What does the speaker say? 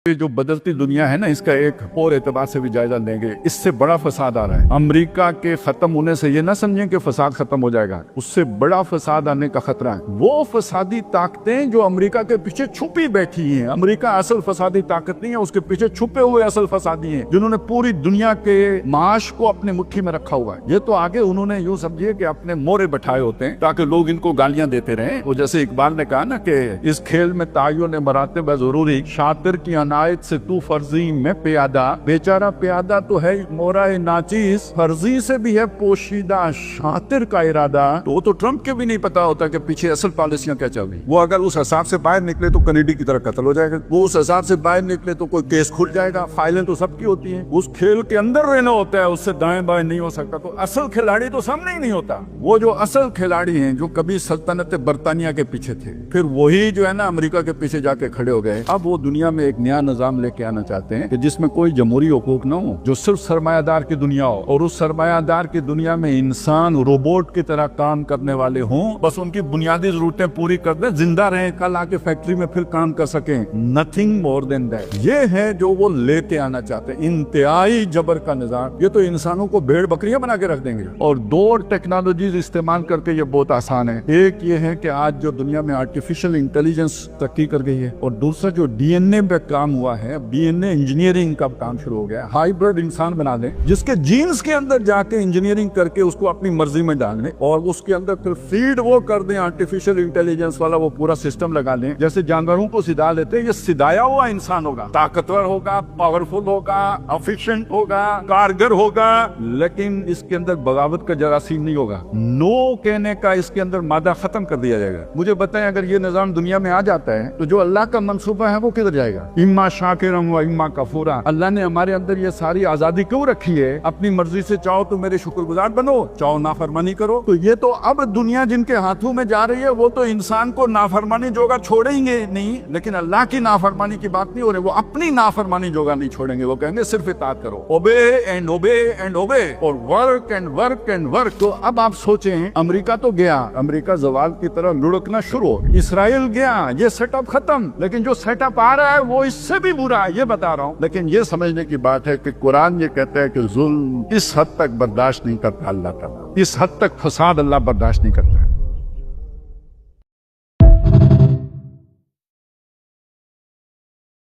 ये जो बदलती दुनिया है ना, इसका एक और एतबार से भी जायजा लेंगे। इससे बड़ा फसाद आ रहा है। अमेरिका के खत्म होने से ये ना समझें कि फसाद खत्म हो जाएगा, उससे बड़ा फसाद आने का खतरा है। वो फसादी ताकतें जो अमेरिका के पीछे छुपी बैठी हैं, अमेरिका असल फसादी ताकत नहीं है, उसके पीछे छुपे हुए असल फसादी हैं, जिन्होंने पूरी दुनिया के माश को अपने मुट्ठी में रखा हुआ है। ये तो आगे उन्होंने यूं समझिए कि अपने मोरे बैठाए होते हैं ताकि लोग इनको गालियां देते रहे। वो जैसे इकबाल ने कहा ना कि इस खेल में ताइयों ने मराते जरूरी, शातिर की अनायत से तू फर्जी में प्यादा, बेचारा प्यादा तो है मोरा नाचीज, फर्जी से भी है पोशीदा शातिर का इरादा। तो ट्रम्प के भी नहीं पता होता कि पीछे असल पॉलिसियां क्या चल रही। वो अगर उस हिसाब से बाहर निकले तो कनेडी की तरह कत्ल हो जाएगा, वो उस हिसाब से बाहर निकले तो कोई केस खुल जाएगा। फाइलें तो सबकी होती हैं, उस खेल के अंदर रहना होता है, उससे दाएं बाएं नहीं हो सकता। तो असल खिलाड़ी तो सामने ही नहीं होता। वो जो असल खिलाड़ी हैं जो कभी सल्तनत बरतानिया के पीछे थे, फिर वही जो है ना अमेरिका के पीछे जाके खड़े हो गए। अब वो दुनिया में एक नया निजाम लेके आना चाहते हैं कि जिसमें कोई जमहूरी हुकूक ना हो, जो सिर्फ सरमायादार की दुनिया हो, और उस सरमायादार की दुनिया में इंसान रोबोट की तरह काम करने वाले हों, बस उनकी बुनियादी जरूरतें पूरी कर दें, जिंदा रहें, कल आके फैक्ट्री में फिर काम कर सकें। Nothing more than that. ये है जो वो लेके आना चाहते हैं, इंतहाई जबर का निजाम। ये तो इंसानों को भेड़ बकरियां बना के रख देंगे। और दो टेक्नोलॉजीज इस्तेमाल करके ये बहुत आसान है। एक ये है कि आज जो दुनिया में आर्टिफिशियल इंटेलिजेंस तरक्की कर गई है, और दूसरा जो डीएनए पे काम हुआ है, डीएनए इंजीनियरिंग का काम शुरू हो गया। हाइब्रिड इंसान बना दें जिसके जीन्स के अंदर जाके इंजीनियरिंग करके उसको अपनी मर्जी में डाल दें, और उसके अंदर फिर फीड वो कर दें आर्टिफिशियल इंटेलिजेंस वाला, वो पूरा सिस्टम लगा लें। जैसे जानवरों को सिधा लेते हैं, ये सिधाया हुआ इंसान होगा, ताकतवर होगा, पावरफुल होगा, एफिशिएंट होगा, कारगर होगा, लेकिन इसके अंदर बगावत का जरासीम नहीं होगा। नो कहने का इसके अंदर मादा खत्म कर दिया जाएगा। मुझे बताएं, अगर ये निजाम दुनिया में आ जाता है तो जो अल्लाह का मंसूबा है वो किधर जाएगा? इम्मा शाकिरम व इम्मा कफूरा। अल्लाह ने हमारे अंदर ये सारी आजादी क्यों रखी है? अपनी मर्जी से चाहो तो मेरे शुक्रगुजार बनो, चाहो नाफरमानी करो। तो ये तो अब दुनिया जिनके हाथों में जा रही है वो तो इंसान को नाफरमानी जोगा छोड़ेंगे नहीं, लेकिन अल्लाह की नाफरमानी की बात नहीं हो रही। वो अपनी नाफरमानी जोगा नहीं छोड़ेंगे, वो कहेंगे सिर्फ इताअत करो, ओबे एंड ओबे एंड ओबे, और work and work and work. तो अब आप सोचें, अमेरिका तो गया, अमेरिका जवाल की तरह लुढ़कना शुरू, इसराइल गया, ये सेटअप खत्म, लेकिन जो सेटअप आ रहा है वो इससे भी बुरा है, ये बता रहा हूं। लेकिन ये समझने की बात है कि कुरान ये कहता है कि जुल्म इस हद तक बर्दाश्त नहीं करता अल्लाह ताला, इस हद तक फसाद अल्लाह बर्दाश्त नहीं करता है।